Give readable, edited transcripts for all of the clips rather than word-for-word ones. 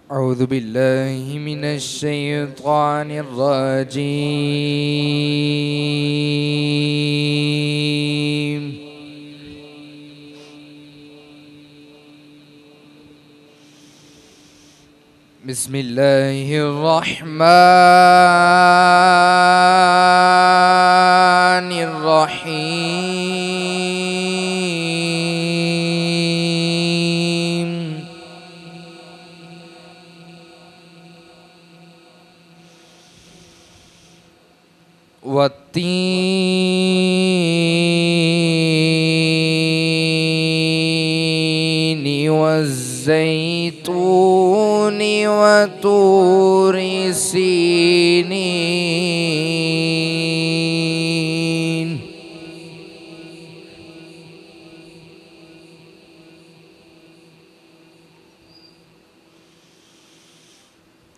أعوذ بالله من الشيطان الرجيم. بسم الله الرحمن الرحيم. والتين والزيتون وطور سينين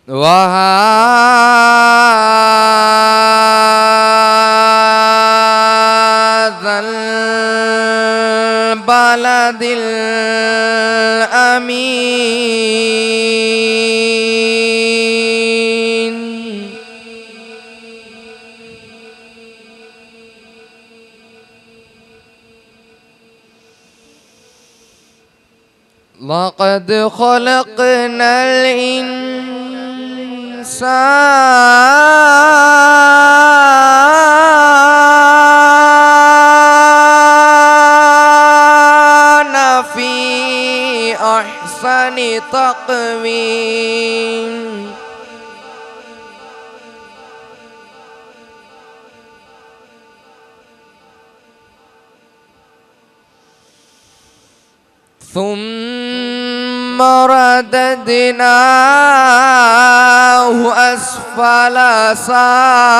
وهذا البلد الأمين. لقد خلقنا الإنسان في أحسن تقويم. ثم رددناه أسفل سافلين.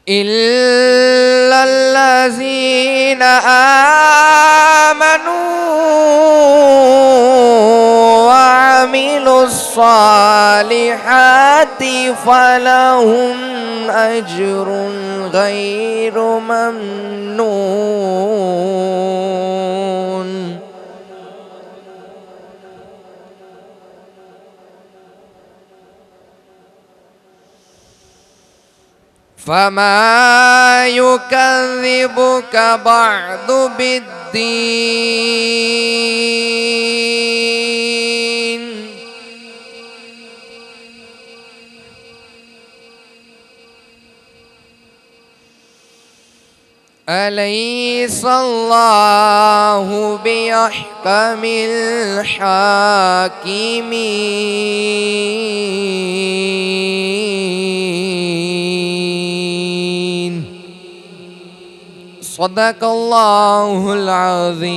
إلا الذين آمنوا وعملوا الصالحات فلهم أجر غير ممنون. فما يكذبك بعد بالدين. أليس الله بأحكم الحاكمين. صدق الله العظيم.